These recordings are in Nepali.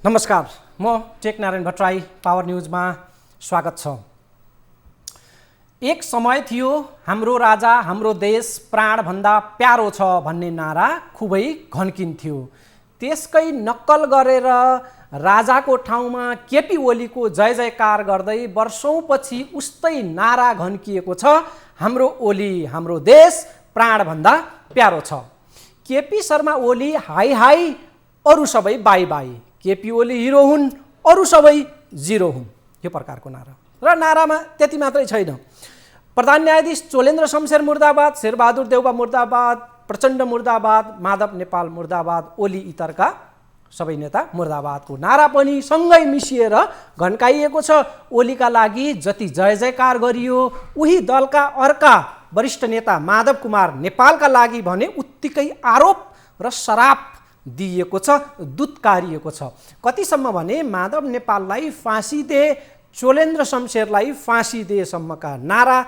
नमस्कार, म टेकनारायण भट्टराई। पावर न्यूजमा स्वागत छ। एक समय थियो हाम्रो राजा हाम्रो देश प्राणभन्दा प्यारो छ भन्ने नारा खुबै घन्किन्थ्यो। त्यसकै नक्कल गरेर राजाको ठाउँमा केपी ओलीको जय जयकार गर्दै वर्षौंपछि उस्तै नारा घन्किएको छ, हाम्रो ओली हाम्रो देश प्राणभन्दा प्यारो छ। केपी शर्मा ओली हाई हाई, अरू सबै bye bye. KP Oli hero हुन्, अरू सबै जिरो हुन्। यो प्रकारको नारा र नारामा त्यति मात्रै छैन। प्रधान न्यायाधीश चोलेन्द्र शमशेर मुर्दाबाद, शेरबहादुर देउवा मुर्दाबाद, प्रचण्ड मुर्दाबाद, माधव नेपाल मुर्दाबाद, ओली इतरका सबै नेता मुर्दाबादको नारा पनि सँगै मिसिएर घन्काइएको छ। ओलीका लागि जति जय जयकार गरियो, उही दलका अर्का वरिष्ठ नेता माधव कुमार नेपालका लागि भने उत्तिकै आरोप र सराप दिइएको छ, दुत्कारिएको छ। कतिसम्म भने माधव नेपाललाई फाँसी दे, चोलेन्द्र शमशेरलाई फाँसी देसम्मका नारा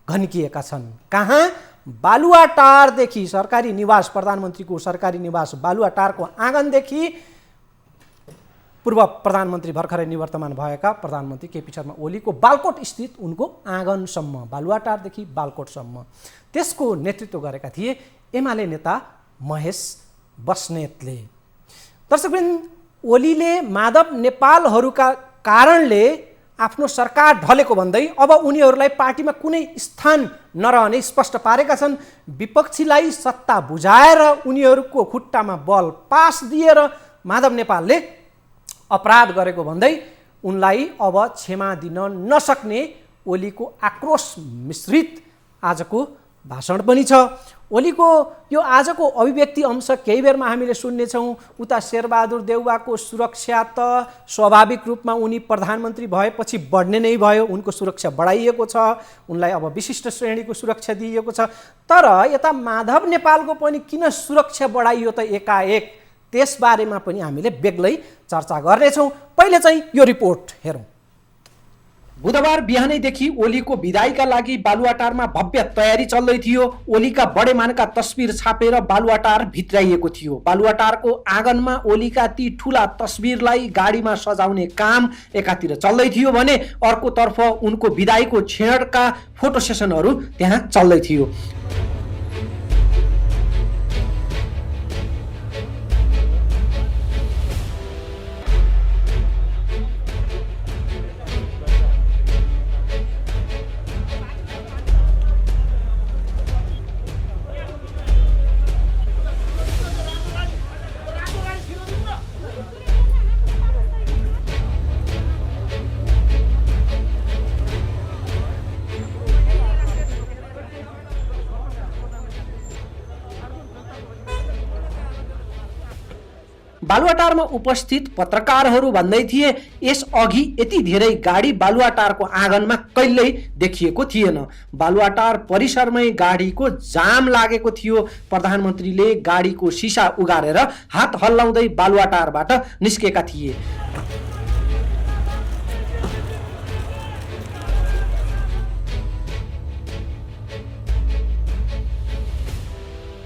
घन्किएका छन्। कहाँ? बालुवाटारदेखि सरकारी निवास, प्रधानमन्त्रीको सरकारी निवास बालुवाटारको आँगनदेखि पूर्व प्रधानमन्त्री भर्खरै निवर्तमान भएका प्रधानमन्त्री केपी शर्मा ओलीको बालकोट स्थित उनको आँगनसम्म, बालुवाटारदेखि बालकोटसम्म त्यसको नेतृत्व गरेका थिए एमाले नेता महेश बस्नेतले। दर्शकवृन्द, ओलीले माधव नेपालहरूका कारणले आफ्नो सरकार ढलेको भन्दै अब उनीहरूलाई पार्टीमा कुनै स्थान नरहने स्पष्ट पारेका छन्। विपक्षीलाई सत्ता बुझाएर उनीहरूको खुट्टामा बल पास दिएर माधव नेपालले अपराध गरेको भन्दै उनलाई अब क्षमा दिन नसक्ने ओलीको आक्रोश मिश्रित आजको भाषण पनि छ। ओलीको यो आजको अभिव्यक्ति अंश केही बेरमा हामीले सुन्नेछौँ। उता शेरबहादुर देउवाको सुरक्षा त स्वाभाविक रूपमा उनी प्रधानमन्त्री भएपछि बढ्ने नै भयो, उनको सुरक्षा बढाइएको छ, उनलाई अब विशिष्ट श्रेणीको सुरक्षा दिइएको छ। तर यता माधव नेपालको पनि किन सुरक्षा बढाइयो त एकाएक, त्यसबारेमा पनि हामीले बेग्लै चर्चा गर्नेछौँ। पहिले चाहिँ यो रिपोर्ट हेरौँ। बुधबार बिहानैदेखि ओलीको विदाईका लागि बालुवाटारमा भव्य तयारी चल्दै थियो। ओलीका बडेमानका तस्बिर छापेर बालुवाटार भित्राइएको थियो। बालुवाटारको आँगनमा ओलीका ती ठुला तस्बिरलाई गाडीमा सजाउने काम एकातिर चल्दै थियो भने अर्कोतर्फ उनको विदाईको छेडका फोटो सेसनहरू त्यहाँ चल्दै थियो। बालुवाटारमा उपस्थित पत्रकारहरू भन्दै थिए यसअघि यति धेरै गाडी बालुवाटारको आँगनमा कहिल्यै देखिएको थिएन। बालुवाटार परिसरमै गाडीको जाम लागेको थियो। प्रधानमन्त्रीले गाडीको सिसा उगारेर हात हल्लाउँदै बालुवाटारबाट निस्केका थिए।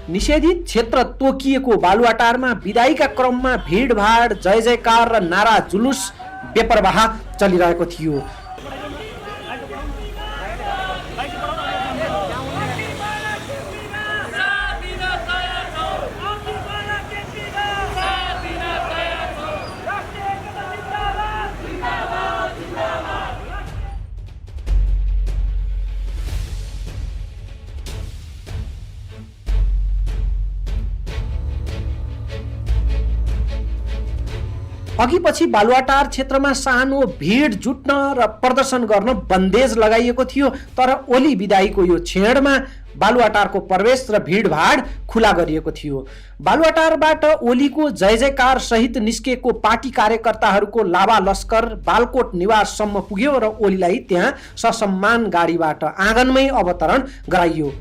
निषेधित क्षेत्र तोकिएको बालुवाटारमा विदाईका क्रममा भिडभाड, जय जयकार र नारा जुलुस बेपरवाह चलिरहेको थियो। अघिपछि बालुवाटार क्षेत्रमा सानो भिड जुट्न र प्रदर्शन गर्न बन्देज लगाइएको थियो। तर ओली विदाईको यो छेडमा बालुवाटारको प्रवेश र भिडभाड खुला गरिएको थियो। बालुवाटारबाट ओलीको जय जयकार सहित निस्केको पार्टी कार्यकर्ताहरूको लावा लस्कर बालकोट निवाससम्म पुग्यो र ओलीलाई त्यहाँ ससम्मान गाडीबाट आँगनमै अवतरण गराइयो।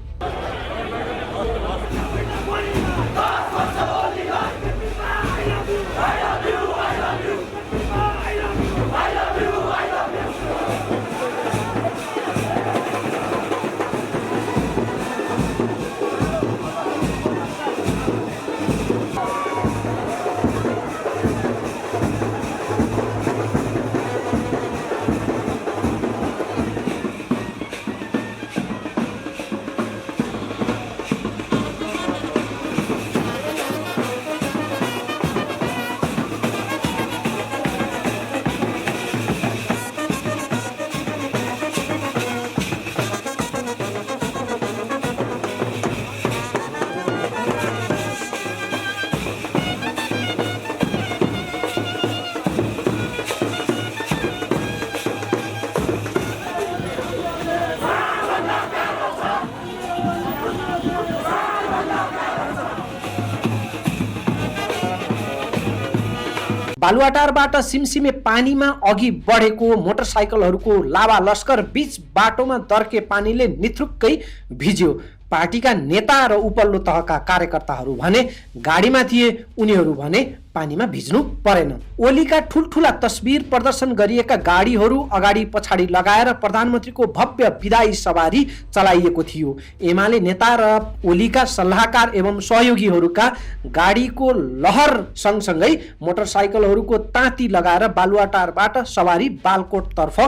बालुवाटारबाट सिमसिमे पानीमा अघि बढेको मोटरसाइकलहरूको लावा लस्कर बीच बाटोमा दर्के पानीले निथुक्कै भिज्यो। पार्टीका नेता र उपल्लो तहका कार्यकर्ताहरू भने गाडीमा थिए, उनीहरू भने पानीमा भिज्नु परेन। ओलीका ठुल्ठुला तस्बिर प्रदर्शन गरिएका गाडीहरू अगाडि पछाडि लगाएर प्रधानमन्त्रीको भव्य विदाई सवारी चलाइएको थियो। एमाले नेता र ओलीका सल्लाहकार एवं सहयोगीहरूका गाडीको लहर सँगसँगै मोटरसाइकलहरूको ताती लगाएर बालुवाटारबाट सवारी बालकोटतर्फ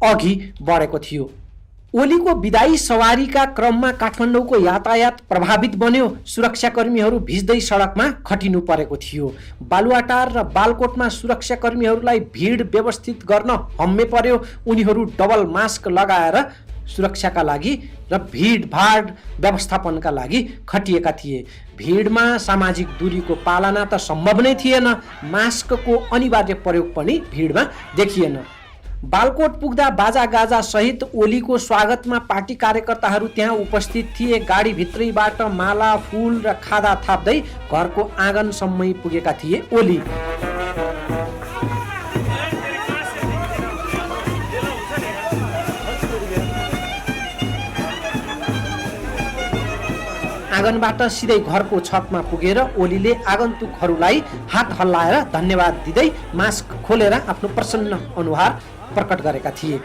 अघि बढेको थियो। ओलीको विदाई सवारीका क्रममा काठमाडौँको यातायात प्रभावित बन्यो। सुरक्षाकर्मीहरू भिज्दै सडकमा खटिनु परेको थियो। बालुवाटार र बालकोटमा सुरक्षाकर्मीहरूलाई भिड व्यवस्थित गर्न हम्मे पर्यो। उनीहरू डबल मास्क लगाएर सुरक्षाका लागि र भिडभाड व्यवस्थापनका लागि खटिएका थिए। भिडमा सामाजिक दूरीको पालना त सम्भव नै थिएन। मास्कको अनिवार्य प्रयोग पनि भिडमा देखिएन। बालकोट पुग्दा बाजागाजा सहित ओलीको स्वागतमा पार्टी कार्यकर्ताहरू त्यहाँ उपस्थित थिए। गाडीभित्रैबाट माला, फूल र खादा थाप्दै घरको आँगनसम्मै पुगेका थिए ओली। आँगनबाट सिधै घरको छतमा पुगेर ओलीले आगन्तुकहरूलाई हात हल्लाएर धन्यवाद दिँदै मास्क खोलेर आफ्नो प्रसन्न अनुहार प्रकट गरेका थिए।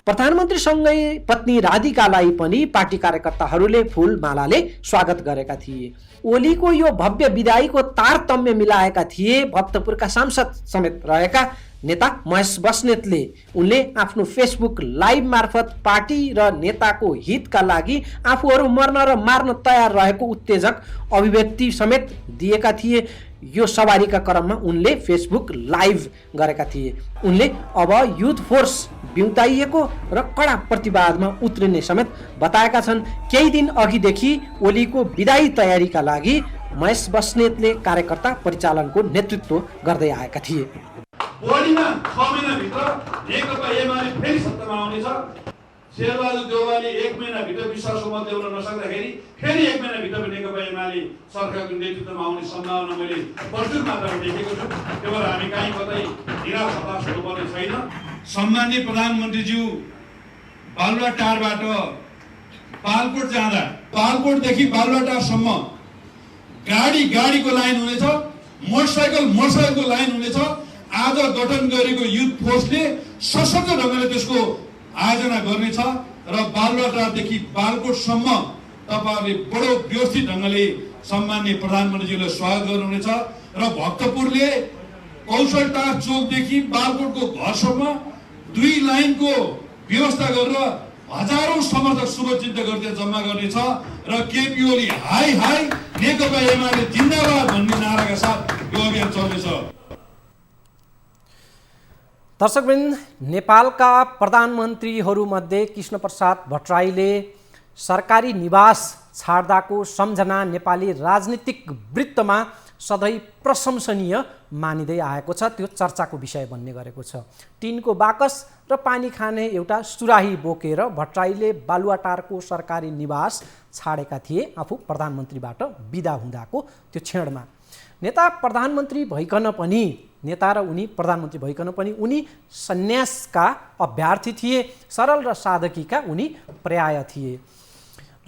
प्रधानमन्त्रीसँगै पत्नी राधिकालाई पनि पार्टी कार्यकर्ताहरूले फूल मालाले स्वागत गरेका थिए। ओलीको यो भव्य विदाईको तारतम्य मिलाएका थिए भक्तपुरका सांसद समेत रहेका नेता महेश बस्नेतले। उनले आफ्नो फेसबुक लाइभ मार्फत पार्टी र नेताको हितका लागि आफूहरू मर्न र मार्न तयार रहेको उत्तेजक अभिव्यक्ति समेत दिएका थिए। यो सवारीका क्रममा उनले फेसबुक लाइभ गरेका थिए। उनले अब युथ फोर्स बिउताइएको र कडा प्रतिवादमा उत्रिने समेत बताएका छन्। केही दिन अघिदेखि ओलीको विदाई तयारीका लागि महेश बस्नेतले कार्यकर्ता परिचालनको नेतृत्व गर्दै आएका थिए। बोर्डीमा 6 महिनाभित्र नेकपा एमाले फेरि सत्तामा आउनेछ। शेरबहादुर देउवाले 1 महिनाभित्र विश्वासको मत ल्याउन नसक्दाखेरि फेरि 1 महिनाभित्र नेकपा एमाले सरकारको नेतृत्वमा आउने सम्भावना मैले प्रचुर मात्रामा देखेको छु। त्यही भएर हामी कहीँ कतै निराश हताश हुनुपर्ने छैन। सम्माननीय प्रधानमन्त्रीज्यू बालुवाटारबाट बालकोट जाँदा बालकोटदेखि बालुवाटारसम्म गाडीको लाइन हुनेछ, मोटरसाइकलको लाइन हुनेछ। आज गठन गरेको युथ फोर्सले सशक्त ढङ्गले त्यसको आयोजना गर्नेछ र बालुवाटारदेखि बालकोटसम्म तपाईँहरूले बडो व्यवस्थित ढङ्गले सम्माननीय प्रधानमन्त्रीज्यूलाई स्वागत गर्नुहुनेछ र भक्तपुरले कौशलटार चोकदेखि बालकोटको घरसम्म 2 लाइनको व्यवस्था गरेर हजारौं समर्थक शुभचिन्तकहरू जम्मा गर्नेछ र केपी ओली हाई हाई नेकपा एमाले जिन्दाबाद भन्ने नाराका साथ यो अभियान चल्नेछ। दर्शकवृन्द, नेपालका प्रधानमन्त्रीहरूमध्ये कृष्णप्रसाद भट्टराईले सरकारी निवास छाड्दाको सम्झना नेपाली राजनीतिक वृत्तमा सधैँ प्रशंसनीय मानिँदै आएको छ। त्यो चर्चाको विषय बन्ने गरेको छ। टिनको बाकस र पानी खाने एउटा सुराही बोकेर भट्टराईले बालुवाटारको सरकारी निवास छाडेका थिए आफू प्रधानमन्त्रीबाट बिदा हुँदाको त्यो क्षणमा। नेता र उनी प्रधानमन्त्री भइकन पनि उनी सन्यासका अभ्यार्थी थिए। सरल र साधकीका उनी पर्याय थिए।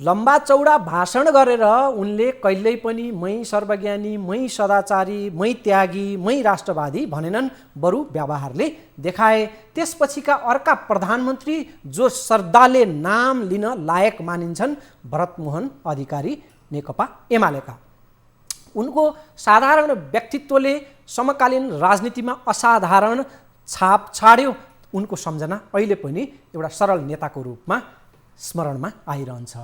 लम्बा चौडा भाषण गरेर उनले कहिल्यै पनि मै सर्वज्ञानी, मै सदाचारी, मै त्यागी, मै राष्ट्रवादी भनेनन्। बरु व्यवहारले देखाए। त्यसपछिका अर्का प्रधानमन्त्री जो श्रद्धाले नाम लिन लायक मानिन्छन् भरतमोहन अधिकारी नेकपा एमालेका। उनको साधारण व्यक्तित्वले समकालीन राजनीतिमा असाधारण छाप छाड्यो। उनको सम्झना अहिले पनि एउटा सरल नेताको रूपमा स्मरणमा आइरहन्छ।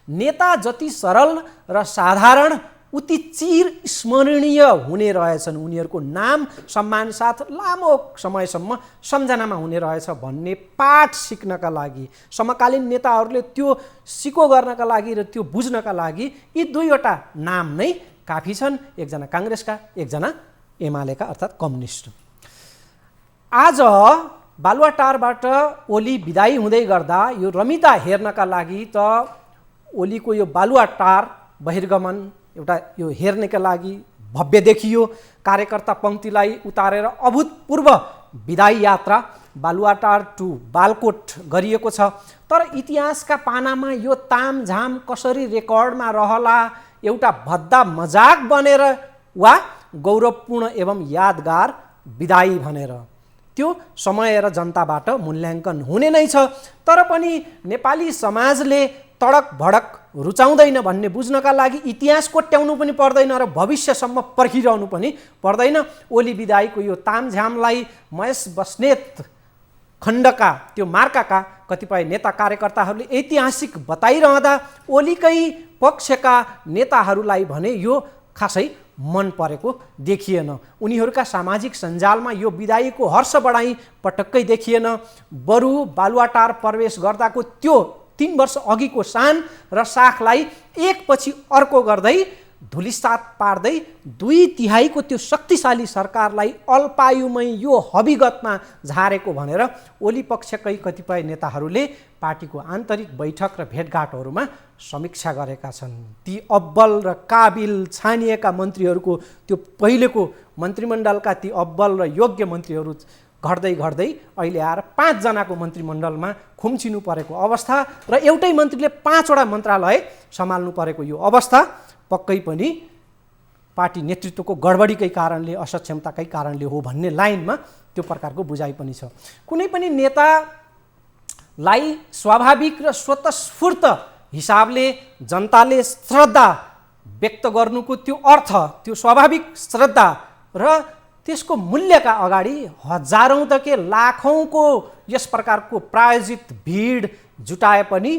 नेता जति सरल र साधारण उति चिर स्मरणीय हुने रहेछन्। उनीहरूको नाम सम्मान साथ लामो समयसम्म सम्झनामा हुने रहेछ भन्ने पाठ सिक्नका लागि, समकालीन नेताहरूले त्यो सिको गर्नका लागि र त्यो बुझ्नका लागि यी 2वटा नाम नै काफी छन्। एकजना काङ्ग्रेसका, एकजना एमालेका अर्थात् कम्युनिस्ट। आज बालुवाटारबाट ओली बिदाई हुँदै गर्दा यो रमिता हेर्नका लागि त ओलीको यो बालुवाटार बहिर्गमन एउटा यो हेर्नका लागि भव्य देखियो। कार्यकर्ता पङ्क्तिलाई उतारेर अभूतपूर्व बिदाई यात्रा बालुवाटार टु बालकोट गरिएको छ। तर इतिहासका पानामा यो तामझाम कसरी रेकर्डमा रहला, एउटा भद्दा मजाक बनेर वा गौरवपूर्ण एवं यादगार बिदाई भनेर, त्यो समय र जनताबाट मूल्याङ्कन हुने नै छ। तर पनि नेपाली समाजले तडक भडक रुचाउँदैन भन्ने बुझ्नका लागि इतिहास कोट्याउनु पनि पर्दैन र भविष्यसम्म पर्खिरहनु पनि पर्दैन। ओली बिदाईको यो तामझामलाई महेश बस्नेत खण्डका त्यो मार्काका कतिपय नेता कार्यकर्ताहरूले ऐतिहासिक बताइरहँदा ओलीकै पक्षका नेताहरूलाई भने यो खासै मन परेको देखिएन। उनीहरूका सामाजिक सञ्जालमा यो बिदाईको हर्ष बढाइ पटक्कै देखिएन। बरु बालुवाटार प्रवेश गर्दाको त्यो 3 वर्ष अघिको सान र साखलाई एकपछि अर्को गर्दै धुलिसात पार्दै 2/3 त्यो शक्तिशाली सरकारलाई अल्पायुमै यो हविगतमा झारेको भनेर ओली पक्षकै कतिपय नेताहरूले पार्टीको आन्तरिक बैठक र भेटघाटहरूमा समीक्षा गरेका छन्। ती अब्बल र काबिल छानिएका मन्त्रीहरूको त्यो पहिलेको मन्त्रीमण्डलका ती अब्बल र योग्य मन्त्रीहरू घट्दै घट्दै अहिले आएर 5 जनाको मन्त्रीमण्डलमा खुम्चिनु परेको अवस्था र एउटै मन्त्रीले 5 वटा मन्त्रालय सम्हाल्नु परेको यो अवस्था पक्कै पनि पार्टी नेतृत्वको गडबडीकै कारणले, असक्षमताकै कारणले हो भन्ने लाइनमा त्यो प्रकारको बुझाइ पनि छ। कुनै पनि नेतालाई स्वाभाविक र स्वतस्फूर्त हिसाबले जनताले श्रद्धा व्यक्त गर्नुको त्यो अर्थ, त्यो स्वाभाविक श्रद्धा र त्यसको मूल्यका अगाडि हजारौं त के लाखौंको यस प्रकारको प्रायोजित भिड जुटाए पनि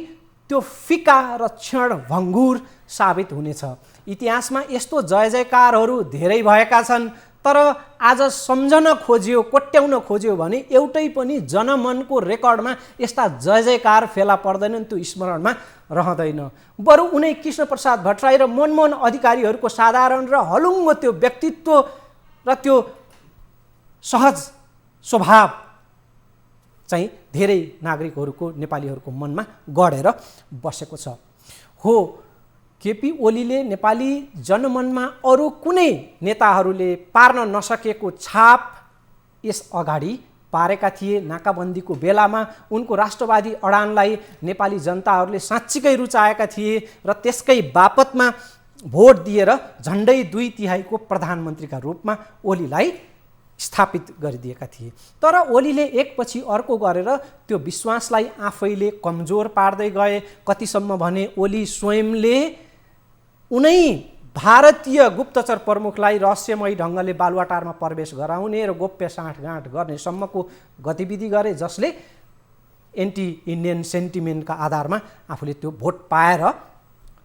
त्यो फिका र क्षणभङ्गुर साबित हुनेछ। इतिहासमा यस्तो जय जयकारहरू धेरै भएका छन्, तर आज सम्झन खोज्यो, कोट्याउन खोज्यो भने एउटै पनि जनमनको रेकर्डमा यस्ता जय जयकार फेला पर्दैनन्, त्यो स्मरणमा रहँदैन। बरु उनै कृष्णप्रसाद भट्टराई र मनमोहन अधिकारीहरूको साधारण र हलुङ्गो त्यो व्यक्तित्व र त्यो सहज स्वभाव चाहिँ धेरै नागरिकहरूको, नेपालीहरूको मनमा गढेर बसेको छ। हो, केपी ओलीले नेपाली जनमनमा अरू कुनै नेताहरूले पार्न नसकेको छाप यस अगाडि पारेका थिए। नाकाबन्दीको बेलामा उनको राष्ट्रवादी अडानलाई नेपाली जनताहरूले साँच्चीकै रुचाएका थिए र त्यसकै बापतमा भोट दिएर झन्डै 2/3 प्रधानमन्त्रीका रूपमा ओलीलाई स्थापित गरिदिएका थिए। तर ओलीले एकपछि अर्को गरेर त्यो विश्वासलाई आफैले कमजोर पार्दै गए। कतिसम्म भने ओली स्वयंले उनै भारतीय गुप्तचर प्रमुखलाई रहस्यमय ढङ्गले बालुवाटारमा प्रवेश गराउने र गोप्य साँठगाँठ गर्ने सम्मको गतिविधि गरे, जसले एन्टी इन्डियन सेन्टिमेन्टका आधारमा आफूले त्यो भोट पाएर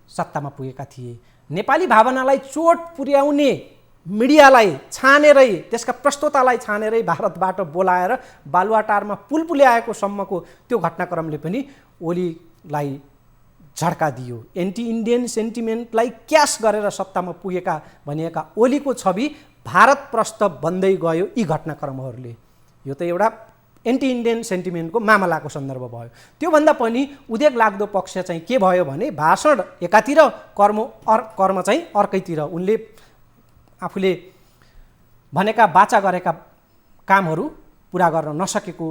सत्तामा पुगेका थिए। नेपाली भावनालाई चोट पुर्याउने मिडियालाई छानेरै, त्यसका प्रस्तोतालाई छानेरै भारतबाट बोलाएर बालुवाटारमा पुलपुल्याएको सम्मको त्यो घटनाक्रमले पनि ओलीलाई झड्का दियो। एन्टी इन्डियन सेन्टिमेन्टलाई क्यास गरेर सत्तामा पुगेका भनिएका ओलीको छवि भारतप्रस्त बन्दै गयो यी घटनाक्रमहरूले। यो त एउटा एन्टी इन्डियन सेन्टिमेन्टको मामलाको सन्दर्भ भयो। त्योभन्दा पनि उदेक लाग्दो पक्ष चाहिँ के भयो भने भाषण एकातिर, कर्म चाहिँ अर्कैतिर। उनले आफूले भनेका बाचा गरेका कामहरू पुरा गर्न नसकेको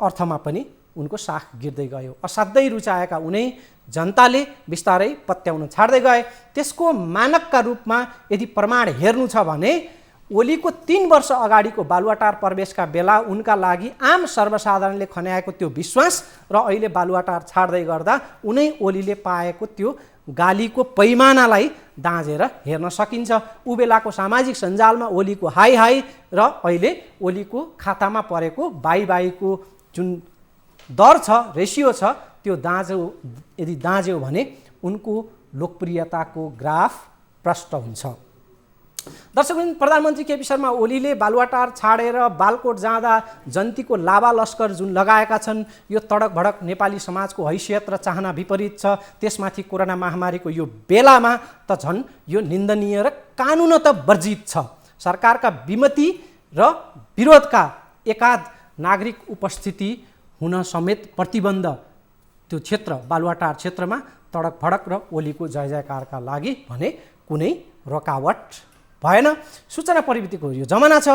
अर्थमा पनि उनको साख गिर्दै गयो। असाध्यै रुचाएका उनै जनताले बिस्तारै पत्याउन छाड्दै गए। त्यसको मानकका रूपमा यदि प्रमाण हेर्नु छ भने ओलीको 3 वर्ष अगाडिको बालुवाटार प्रवेशका बेला उनका लागि आम सर्वसाधारणले खन्याएको त्यो विश्वास र अहिले बालुवाटार छाड्दै गर्दा उनै ओलीले पाएको त्यो गालीको पैमानालाई दाँजेर हेर्न सकिन्छ। उ बेलाको सामाजिक सञ्जालमा ओलीको हाई हाई र अहिले ओलीको खातामा परेको बाईको जुन दर छ, रेसियो छ, त्यो यदि दाँज्यो भने उनको लोकप्रियताको ग्राफ प्रष्ट हुन्छ। दर्शकवृन्द, प्रधानमन्त्री केपी शर्मा ओलीले बालुवाटार छाडेर बालकोट जाँदा जन्तीको लावा लस्कर जुन लगाएका छन्, यो तडक भडक नेपाली समाजको हैसियत र चाहना विपरीत छ। त्यसमाथि कोरोना महामारीको यो बेलामा त झन् यो निन्दनीय र कानुनत वर्जित छ। सरकारका विमति र विरोधका एकाध नागरिक उपस्थिति हुन समेत प्रतिबन्ध त्यो क्षेत्र बालुवाटार क्षेत्रमा तडक भडक र ओलीको जय जयकारका लागि भने कुनै रोकावट भएन। सूचना प्रविधिको यो जमाना छ,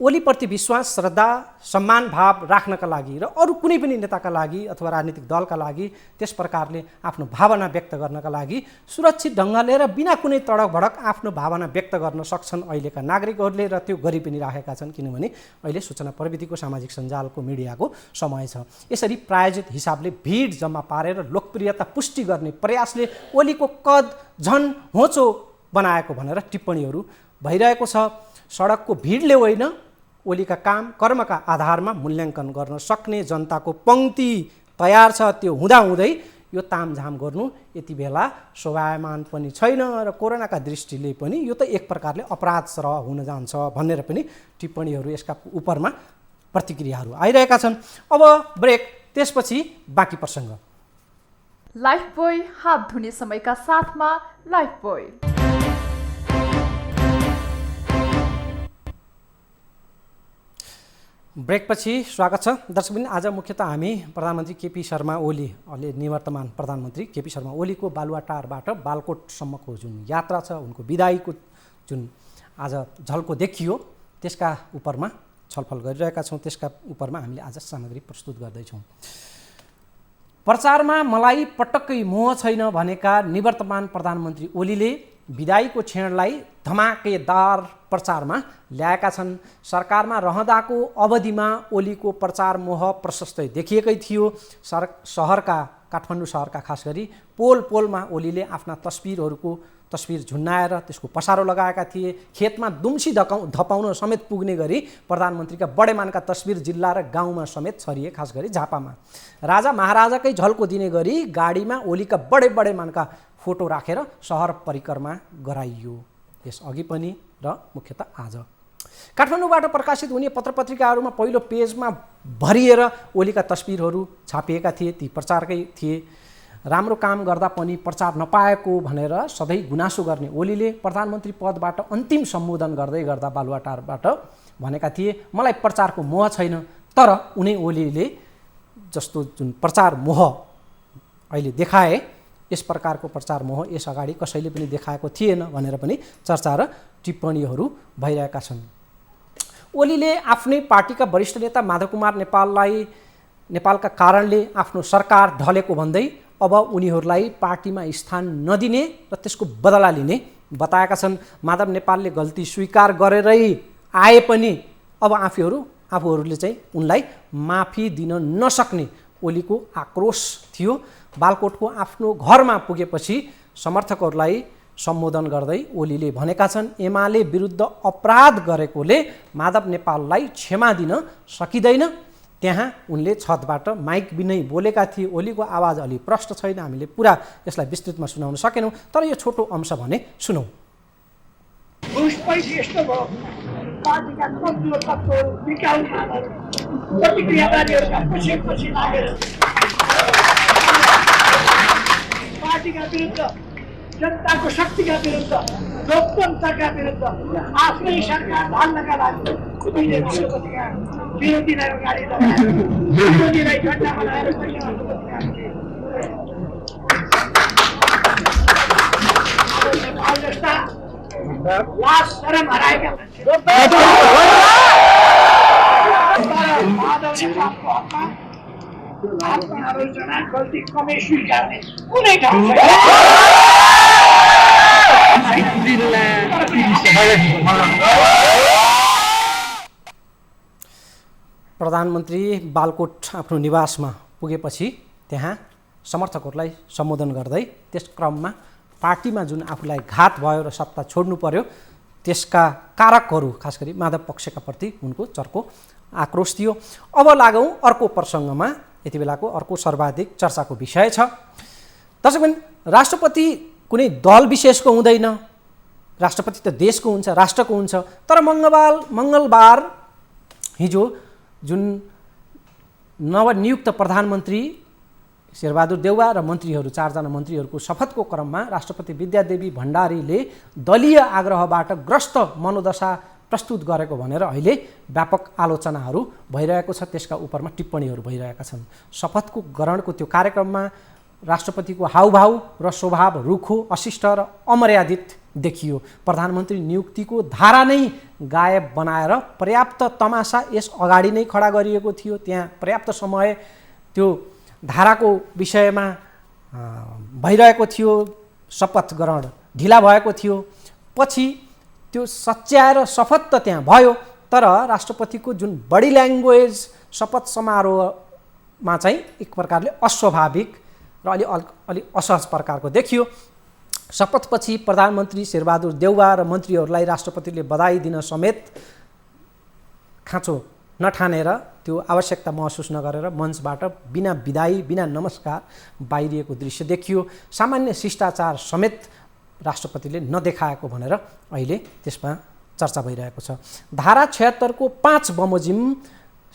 ओलीप्रति विश्वास, श्रद्धा, सम्मान भाव राख्नका लागि र अरू कुनै पनि नेताका लागि अथवा राजनीतिक दलका लागि त्यस प्रकारले आफ्नो भावना व्यक्त गर्नका लागि सुरक्षित ढङ्गले र बिना कुनै तडक भडक आफ्नो भावना व्यक्त गर्न सक्छन् अहिलेका नागरिकहरूले, र त्यो गरि पनि राखेका छन्, किनभने अहिले सूचना प्रविधिको सामाजिक सञ्जालको मिडियाको समय छ। यसरी प्रायोजित हिसाबले भिड जम्मा पारेर लोकप्रियता पुष्टि गर्ने प्रयासले ओलीको कद झन होचो बनाएको भनेर टिप्पणीहरू भइरहेको छ। सडकको भिडले होइन, ओलीका काम कर्मका आधारमा मूल्याङ्कन गर्न सक्ने जनताको पङ्क्ति तयार छ। त्यो हुँदाहुँदै यो तामझाम गर्नु यति बेला शोभायमान पनि छैन र कोरोनाका दृष्टिले पनि यो त एक प्रकारले अपराध सरह हुन जान्छ भनेर पनि टिप्पणीहरू यसका उपरमा प्रतिक्रियाहरू आइरहेका छन्। अब ब्रेक, त्यसपछि बाँकी प्रसङ्ग। लाइफबोय हात धुने समयका साथमा लाइफबोय। ब्रेकपछि स्वागत छ दर्शकबिन। आज मुख्यतः हामी प्रधानमन्त्री केपी शर्मा ओली, अहिले निवर्तमान प्रधानमन्त्री केपी शर्मा ओलीको बालुवाटारबाट बालकोटसम्मको जुन यात्रा छ, उनको विदाईको जुन आज झल्को देखियो, त्यसका उपरमा छलफल गरिरहेका छौँ। त्यसका उपरमा हामीले आज सामग्री प्रस्तुत गर्दैछौँ। प्रचारमा मलाई पटक्कै मोह छैन भनेका निवर्तमान प्रधानमन्त्री ओलीले विदाईको क्षणलाई धमाकेदार प्रचारमा ल्याएका छन्। सरकारमा रहँदाको अवधिमा ओलीको प्रचार मोह प्रशस्तै देखिएकै थियो। सहरका, काठमाडौँ सहरका खास गरी पोल पोलमा ओलीले आफ्ना तस्बिर झुन्नाएर त्यसको पसारो लगाएका थिए। खेतमा दुम्सी धपाउन समेत पुग्ने गरी प्रधानमन्त्रीका बडेमानका तस्बिर जिल्ला र गाउँमा समेत छरिए, खास गरी झापामा। राजा महाराजाकै झल्को दिने गरी गाडीमा ओलीका बडेमानका फोटो राखेर सहर परिक्रमा गराइयो, यसअघि पनि र मुख्यतः आज। काठमाडौँबाट प्रकाशित हुने पत्रपत्रिकाहरूमा पहिलो पेजमा भरिएर ओलीका तस्बिरहरू छापिएका थिए। ती प्रचारकै थिए। राम्रो काम गर्दा पनि प्रचार नपाएको भनेर सधैँ गुनासो गर्ने ओलीले प्रधानमन्त्री पदबाट अन्तिम सम्बोधन गर्दै गर्दा बालुवाटारबाट भनेका थिए, मलाई प्रचारको मोह छैन, तर उनी ओलीले जस्तो जुन प्रचार मोह अहिले देखाए, यस प्रकारको प्रचार मोह यस अगाडि कसैले पनि देखाएको थिएन भनेर पनि चर्चा र टिप्पणीहरू भइरहेका छन्। ओलीले आफ्नै पार्टीका वरिष्ठ नेता माधव कुमार नेपालका कारणले आफ्नो सरकार ढलेको भन्दै अब उनीहरूलाई पार्टीमा स्थान नदिने र त्यसको बदला लिने बताएका छन्। माधव नेपालले गल्ती स्वीकार गरेरै आए पनि अब आफूहरूले चाहिँ उनलाई माफी दिन नसक्ने ओलीको आक्रोश थियो। बालकोटको आफ्नो घरमा पुगेपछि समर्थकहरूलाई सम्बोधन गर्दै ओलीले भनेका छन्, एमाले विरुद्ध अपराध गरेकोले माधव नेपाललाई क्षमा दिन सकिँदैन। त्यहाँ उनले छतबाट माइक बिनै बोलेका थिए। ओलीको आवाज अलि प्रष्ट छैन, हामीले पुरा यसलाई विस्तृतमा सुनाउन सकेनौँ, तर यो छोटो अंश भने सुनौँ। पार्टीका विरुद्ध, जनताको शक्तिका विरुद्ध, लोकतन्त्रका विरुद्ध आफ्नै सरकार ढाल्नका लागि उहिले राष्ट्रपतिका विरोधीलाई अगाडि लगाएर विरोधीलाई झन्डा बनाएर नेपाल जस्ता लाज शरम हराएका मान्छे माधव नेपालको हकमा आत्मआलोचना गल्ती कमै स्वीकार्ने कुनै ठाउँ प्रधानमन्त्री बालकोट आफ्नो निवासमा पुगेपछि त्यहाँ समर्थकहरूलाई सम्बोधन गर्दै त्यस क्रममा पार्टीमा जुन आफूलाई घात भयो र सत्ता छोड्नु पर्यो त्यसका कारकहरू खास गरी माधव पक्षका प्रति उनको चर्को आक्रोश थियो। अब लागौँ अर्को प्रसङ्गमा। यति बेलाको अर्को सर्वाधिक चर्चाको विषय छ। दर्शकबिन, राष्ट्रपति कुनै दल विशेषको हुँदैन, राष्ट्रपति त देशको हुन्छ, राष्ट्रको हुन्छ। तर मङ्गलबार हिजो जुन नवनियुक्त प्रधानमन्त्री शेरबहादुर देउवा र मन्त्रीहरू 4 जना मन्त्रीहरूको शपथको क्रममा राष्ट्रपति विद्यादेवी भण्डारीले दलीय आग्रहबाट ग्रस्त मनोदशा प्रस्तुत गरेको भनेर अहिले व्यापक आलोचनाहरू भइरहेको छ, त्यसका उपरमा टिप्पणीहरू भइरहेका छन्। शपथको ग्रहणको त्यो कार्यक्रममा राष्ट्रपतिको हाउभाउ र स्वभाव रुखो, अशिष्ट र अमर्यादित देखियो। प्रधानमन्त्री नियुक्तिको धारा नै गायब बनाएर पर्याप्त तमासा यस अगाडि नै खडा गरिएको थियो। त्यहाँ पर्याप्त समय त्यो धाराको विषयमा भइरहेको थियो, शपथ ग्रहण ढिला भएको थियो। पछि त्यो सच्याएर शपथ त त्यहाँ भयो, तर राष्ट्रपतिको जुन बडी ल्याङ्ग्वेज शपथ समारोहमा चाहिँ एक प्रकारले अस्वाभाविक र अलि असहज प्रकारको देखियो। शपथपछि प्रधानमन्त्री शेरबहादुर देउवा र मन्त्रीहरूलाई राष्ट्रपतिले बधाई दिन समेत खाँचो नठानेर, त्यो आवश्यकता महसुस नगरेर मञ्चबाट बिना बिदाई, बिना नमस्कार बाहिरिएको दृश्य देखियो। सामान्य शिष्टाचार समेत राष्ट्रपतिले नदेखाएको भनेर अहिले त्यसमा चर्चा भइरहेको छ। धारा 76 को 5 बमोजिम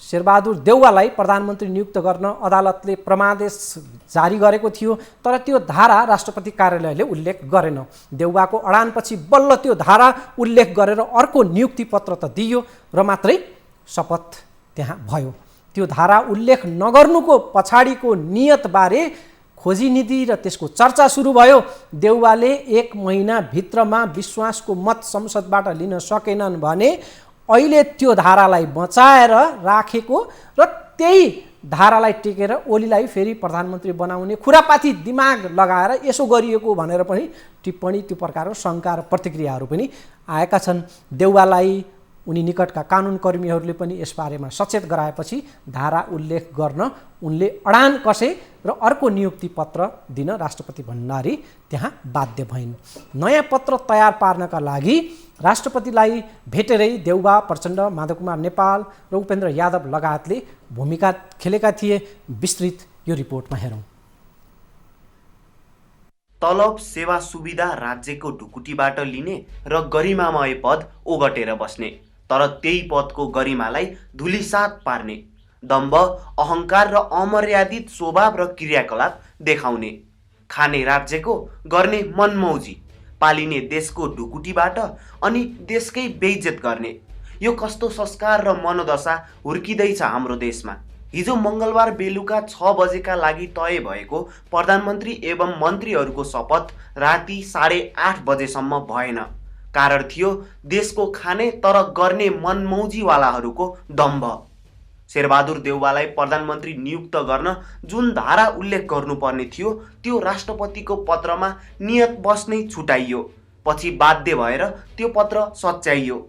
शेरबहादुर देउवालाई प्रधानमन्त्री नियुक्त गर्न अदालतले प्रमादेश जारी गरेको थियो, तर त्यो धारा राष्ट्रपति कार्यालयले उल्लेख गरेन। देउवाको अडानपछि बल्ल त्यो धारा उल्लेख गरेर अर्को नियुक्ति पत्र त दियो र मात्रै शपथ त्यहाँ भयो। त्यो धारा उल्लेख नगर्नुको पछाडिको नियतबारे खोजी नीति र त्यसको चर्चा सुरु भयो। देउवाले 1 महिनाभित्रमा विश्वासको मत संसदबाट लिन सकेनन् भने अहिले त्यो धारालाई बचाएर राखेको र त्यही धारालाई टेकेर ओलीलाई फेरि प्रधानमन्त्री बनाउने खुरापाती दिमाग लगाएर यसो गरिएको भनेर पनि टिप्पणी, त्यो प्रकारको शङ्का र प्रतिक्रियाहरू पनि आएका छन्। देउवालाई उनी निकटका कानुनकर्मीहरूले पनि यसबारेमा सचेत गराएपछि धारा उल्लेख गर्न उनले अडान कसे र अर्को नियुक्ति पत्र दिन राष्ट्रपति भण्डारी त्यहाँ बाध्य भइन्। नयाँ पत्र तयार पार्नका लागि राष्ट्रपतिलाई भेटेरै देउवा, प्रचण्ड, माधवकुमार नेपाल र उपेन्द्र यादव लगायतले भूमिका खेलेका थिए। विस्तृत यो रिपोर्टमा हेरौँ। तलब, सेवा, सुविधा राज्यको ढुकुटीबाट लिने र गरिमामय पद ओगटेर बस्ने, तर त्यही पदको गरिमालाई धुलिसात पार्ने, दम्भ, अहङ्कार र अमर्यादित स्वभाव र क्रियाकलाप देखाउने, खाने राज्यको, गर्ने मनमौजी, पालिने देशको ढुकुटीबाट अनि देशकै बेइज्जत गर्ने, यो कस्तो संस्कार र मनोदशा हुर्किँदैछ हाम्रो देशमा। हिजो मङ्गलबार बेलुका 6 बजेका लागि तय भएको प्रधानमन्त्री एवं मन्त्रीहरूको शपथ राति 8:30 बजेसम्म भएन। कारण थियो देशको खाने तर गर्ने मनमौजीवालाहरूको दम्भ। शेरबहादुर देउवालाई प्रधानमन्त्री नियुक्त गर्न जुन धारा उल्लेख गर्नुपर्ने थियो त्यो राष्ट्रपतिको पत्रमा नियत बस्नै छुटाइयो। पछि बाध्य भएर त्यो पत्र सच्याइयो।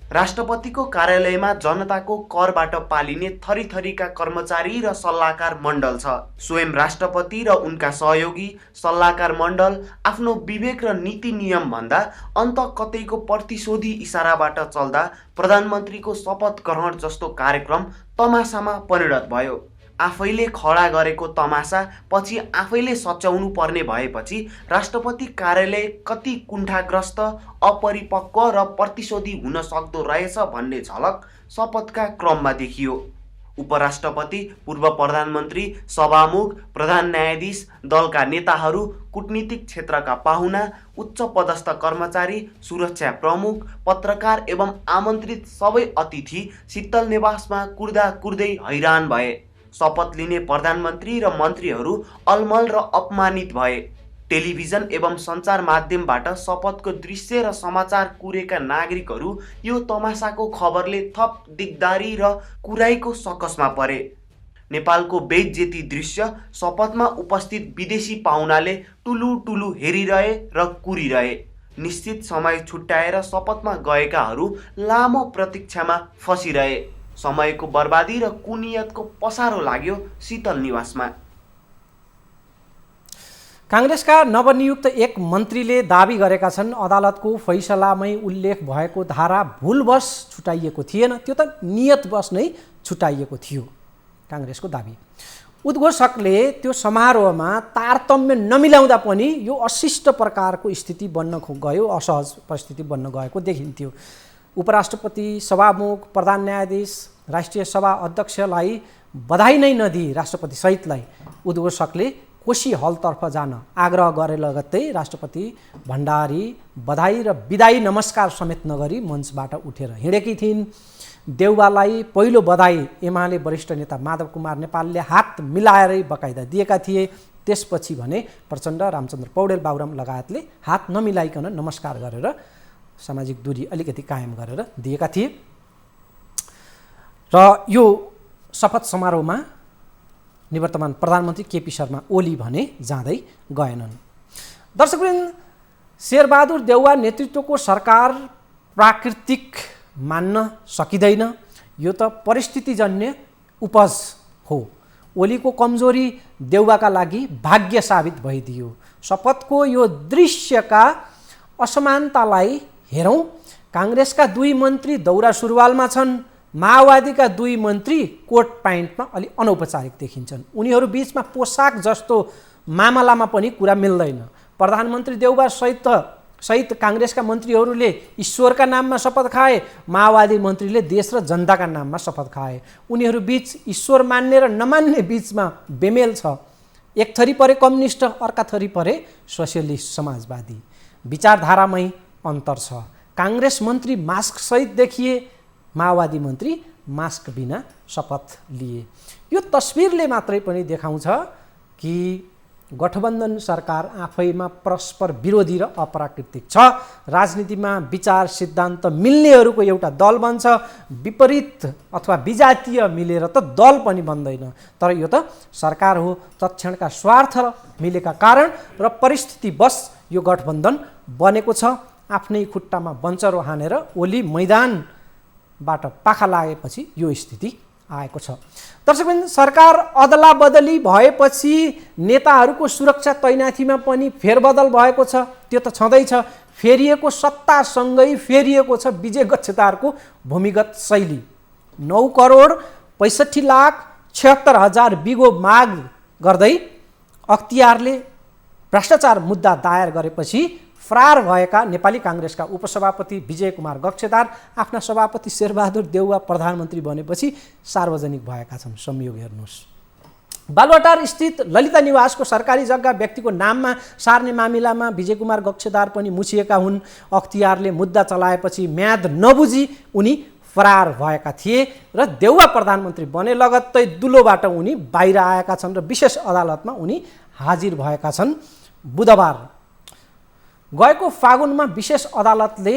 राष्ट्रपतिको कार्यालयमा जनताको करबाट पालिने थरीथरीका कर्मचारी र सल्लाहकार मण्डल छ। स्वयं राष्ट्रपति र उनका सहयोगी सल्लाहकार मण्डल आफ्नो विवेक र नीति नियम भन्दा अन्त कतैको प्रतिशोधी इसाराबाट चल्दा प्रधानमन्त्रीको शपथ ग्रहण जस्तो कार्यक्रम तमासामा परिणत भयो। आफैले खडा गरेको तमासा पछि आफैले सच्याउनु पर्ने भएपछि राष्ट्रपति कार्यालय कति कुण्ठाग्रस्त, अपरिपक्व र प्रतिशोधी हुन सक्दो रहेछ भन्ने झलक शपथका क्रममा देखियो। उपराष्ट्रपति, पूर्व प्रधानमन्त्री, सभामुख, प्रधान न्यायाधीश, दलका नेताहरू, कूटनीतिक क्षेत्रका पाहुना, उच्च पदस्थ कर्मचारी, सुरक्षा प्रमुख, पत्रकार एवं आमन्त्रित सबै अतिथि शीतल निवासमा कुर्दा कुर्दै हैरान भए। शपथ लिने प्रधानमन्त्री र मन्त्रीहरू अलमल र अपमानित भए। टेलिभिजन एवं सञ्चार माध्यमबाट शपथको दृश्य र समाचार कुरेका नागरिकहरू यो तमासाको खबरले थप दिगदारी र कुराइको सकसमा परे। नेपालको बेइज्जती दृश्य शपथमा उपस्थित विदेशी पाहुनाले टुलु टुलु हेरिरहे र कुरिरहे। निश्चित समय छुट्याएर शपथमा गएकाहरू लामो प्रतीक्षामा फसिरहे। समयको बर्बादी र कुनियतको पसारो लाग्यो शीतल निवासमा। काङ्ग्रेसका नवनियुक्त एक मन्त्रीले दाबी गरेका छन् अदालतको फैसलामै उल्लेख भएको धारा भुलवश छुटाइएको थिएन, त्यो त नियतवश नै छुटाइएको थियो, काङ्ग्रेसको दाबी। उद्घोषकले त्यो समारोहमा तारतम्य नमिलाउँदा पनि यो अशिष्ट प्रकारको स्थिति बन्न गयो, असहज परिस्थिति बन्न गएको देखिन्थ्यो। उपराष्ट्रपति, सभामुख, प्रधान न्यायाधीश, राष्ट्रिय सभा अध्यक्षलाई बधाई नै नदिई राष्ट्रपति सहितलाई उद्घोषकले कोशी हलतर्फ जान आग्रह गरे लगत्तै राष्ट्रपति भण्डारी बधाई र बिदाई नमस्कार समेत नगरी मञ्चबाट उठेर हिँडेकी थिइन्। देउवालाई पहिलो बधाई एमाले वरिष्ठ नेता माधव कुमार नेपालले हात मिलाएरै बकाइदा दिएका थिए। त्यसपछि भने प्रचण्ड, रामचन्द्र पौडेल, बाबुराम लगायतले हात नमिलाइकन नमस्कार गरेर सामाजिक दूरी अलिकति कायम गरेर दिएका थिए। र यो शपथ समारोहमा निवर्तमान प्रधानमन्त्री केपी शर्मा ओली भने जाँदै गएनन्। दर्शकवृन्द, शेरबहादुर देउवा नेतृत्वको सरकार प्राकृतिक मान्न सकिँदैन, यो त परिस्थितिजन्य उपज हो। ओलीको कमजोरी देउवाका लागि भाग्य साबित भइदियो। शपथको यो दृश्यका असमानतालाई हेरौँ। काङ्ग्रेसका 2 मन्त्री दौरा सुरुवालमा छन्, माओवादीका 2 मन्त्री कोट प्यान्टमा अलि अनौपचारिक देखिन्छन्। उनीहरू बीचमा पोसाक जस्तो मामलामा पनि कुरा मिल्दैन। प्रधानमन्त्री देउवा सहित काङ्ग्रेसका मन्त्रीहरूले ईश्वरका नाममा शपथ खाए, माओवादी मन्त्रीले देश र जनताका नाममा शपथ खाए। उनीहरू बीच ईश्वर मान्ने र नमान्ने बीचमा बेमेल छ। एक थरी परे कम्युनिस्ट, अर्का थरी परे सोसियलिस्ट समाजवादी। विचारधारामै अन्तर छ। काङ्ग्रेस मन्त्री मास्क सहित देखिए, माओवादी मन्त्री मास्क बिना शपथ लिए। यो तस्बिरले मात्रै पनि देखाउँछ कि गठबन्धन सरकार आफैमा परस्पर विरोधी र अप्राकृतिक छ। राजनीतिमा विचार सिद्धान्त मिल्नेहरूको एउटा दल बन्छ, विपरीत अथवा विजातीय मिलेर त दल पनि बन्दैन। तर यो त सरकार हो। तत्क्षणका स्वार्थ मिलेका कारण र परिस्थितिवश यो गठबन्धन बनेको छ। आफ्नै खुट्टामा बन्चरो हानेर ओली मैदानबाट पाखा लागेपछि यो स्थिति आएको छ। दर्शकवृन्द, सरकार अदला बदली भएपछि नेताहरूको सुरक्षा तैनाथीमा पनि फेरबदल भएको छ। त्यो त छँदैछ। फेरिएको सत्तासँगै फेरिएको छ विजय गच्छेदारको भूमिगत शैली। 9 करोड 65,76,000 बिघो माग गर्दै अख्तियारले भ्रष्टाचार मुद्दा दायर गरेपछि फरार भएका नेपाली काङ्ग्रेसका उपसभापति विजय कुमार गच्छेदार आफ्ना सभापति शेरबहादुर देउवा प्रधानमन्त्री बनेपछि सार्वजनिक भएका छन्। संयोग हेर्नुहोस्। बालुवाटार स्थित ललिता निवासको सरकारी जग्गा व्यक्तिको नाममा सार्ने मामिलामा विजय कुमार गच्छेदार पनि मुछिएका हुन्। अख्तियारले मुद्दा चलाएपछि म्याद नबुझी उनी फरार भएका थिए र देउवा प्रधानमन्त्री बने लगत्तै दुलोबाट उनी बाहिर आएका छन् र विशेष अदालतमा उनी हाजिर भएका छन्। बुधबार गएको फागुनमा विशेष अदालतले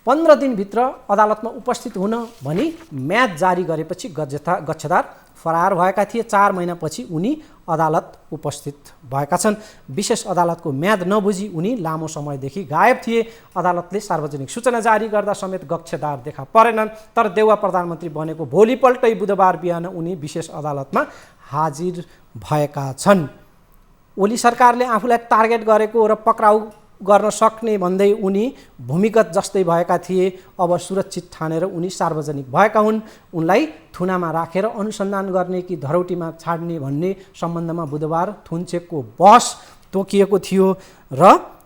15 दिनभित्र अदालतमा उपस्थित हुन भनी म्याद जारी गरेपछि गच्छेदार फरार भएका थिए। 4 महिनापछि उनी अदालत उपस्थित भएका छन्। विशेष अदालतको म्याद नबुझी उनी लामो समयदेखि गायब थिए। अदालतले सार्वजनिक सूचना जारी गर्दा समेत गच्छेदार देखा परेनन्। तर देउवा प्रधानमन्त्री बनेको भोलिपल्टै बुधबार बिहान उनी विशेष अदालतमा हाजिर भएका छन्। ओली सरकारले आफूलाई टार्गेट गरेको र पक्राउ गर्न सक्ने भन्दै उनी भूमिगत जस्तै भएका थिए। अब सुरक्षित ठानेर उनी सार्वजनिक भएका हुन्। उनलाई थुनामा राखेर अनुसन्धान गर्ने कि धरौटीमा छाड्ने भन्ने सम्बन्धमा बुधबार थुनचेकको बहस तोकिएको थियो र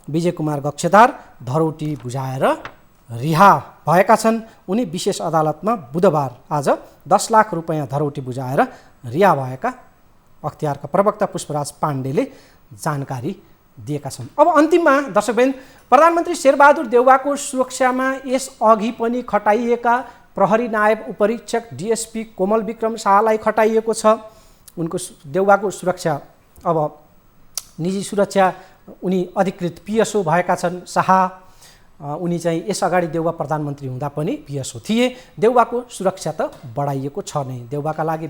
विजय कुमार गच्छेदार धरौटी बुझाएर रिहा भएका छन्। उनी विशेष अदालतमा बुधबार आज 10 लाख रुपैयाँ धरौटी बुझाएर रिहा भएका अख्तियारका प्रवक्ता पुष्पराज पाण्डेले जानकारी दिएका छन्। अब अन्तिममा दर्शकवृन्द, प्रधानमन्त्री शेरबहादुर देउवाको सुरक्षामा यस अघि पनि खटाइएका प्रहरी नायब उपरीक्षक डिएसपी कोमल विक्रम शाहलाई खटाइएको छ। उनको देउवाको सुरक्षा अब निजी सुरक्षा उनी अधिकृत पिएसओ भएका छन्। शाह उनी चाहिँ यसअगाडि देउवा प्रधानमन्त्री हुँदा पनि पिएसओ थिए। देउवाको सुरक्षा त बढाइएको छ नै। देउवाका लागि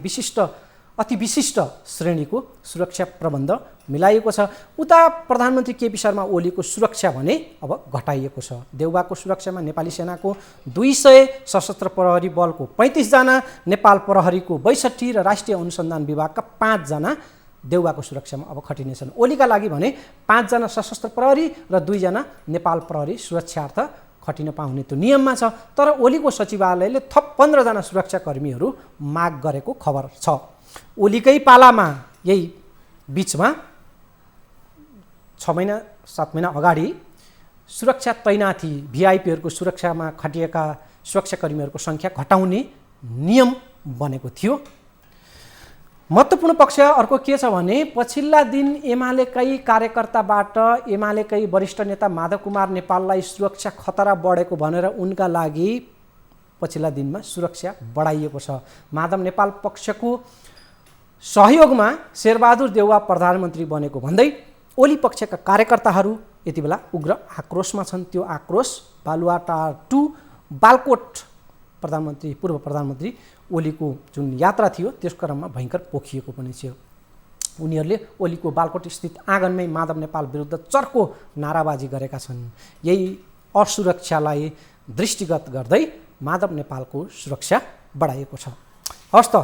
अति विशिष्ट श्रेणीको सुरक्षा प्रबन्ध मिलाइएको छ। उता प्रधानमन्त्री केपी शर्मा ओलीको सुरक्षा भने अब घटाइएको छ। देउवाको सुरक्षामा नेपाली सेनाको 200 सशस्त्र प्रहरी बलको 35 जना, नेपाल प्रहरीको 62 र राष्ट्रिय अनुसन्धान विभागका 5 जना देउवाको सुरक्षामा अब खटिनेछन्। ओलीका लागि भने 5 जना सशस्त्र प्रहरी र 2 जना नेपाल प्रहरी सुरक्षार्थ खटिन पाउने त्यो नियममा छ। तर ओलीको सचिवालयले थप 15 जना सुरक्षाकर्मीहरू माग गरेको खबर छ। ओलीकै पालामा यही बीचमा 6 महिना 7 महिना अगाडि सुरक्षा तैनाथी भिआइपीहरूको सुरक्षामा खटिएका सुरक्षाकर्मीहरूको सङ्ख्या घटाउने नियम बनेको थियो। महत्त्वपूर्ण पक्ष अर्को के छ भने पछिल्ला दिन एमालेकै कार्यकर्ताबाट एमालेकै वरिष्ठ नेता माधव कुमार नेपाललाई सुरक्षा खतरा बढेको भनेर उनका लागि पछिल्ला दिनमा सुरक्षा बढाइएको छ। माधव नेपाल पक्षको सहयोगमा शेरबहादुर देउवा प्रधानमन्त्री बनेको भन्दै ओली पक्षका कार्यकर्ताहरू यति बेला उग्र आक्रोशमा छन्। त्यो आक्रोश बालुवाटार टु बालकोट पूर्व प्रधानमन्त्री ओलीको जुन यात्रा थियो त्यस क्रममा भयङ्कर पोखिएको पनि थियो। उनीहरूले ओलीको बालकोट स्थित आँगनमै माधव नेपाल विरुद्ध चर्को नाराबाजी गरेका छन्। यही असुरक्षालाई दृष्टिगत गर्दै माधव नेपालको सुरक्षा बढाइएको छ। हस् त,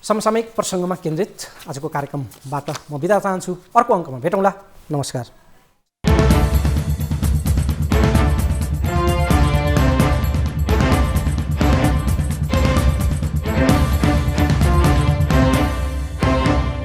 समसामयिक प्रसङ्गमा केन्द्रित आजको कार्यक्रमबाट म बिदा चाहन्छु। अर्को अङ्कमा भेटौँला। नमस्कार।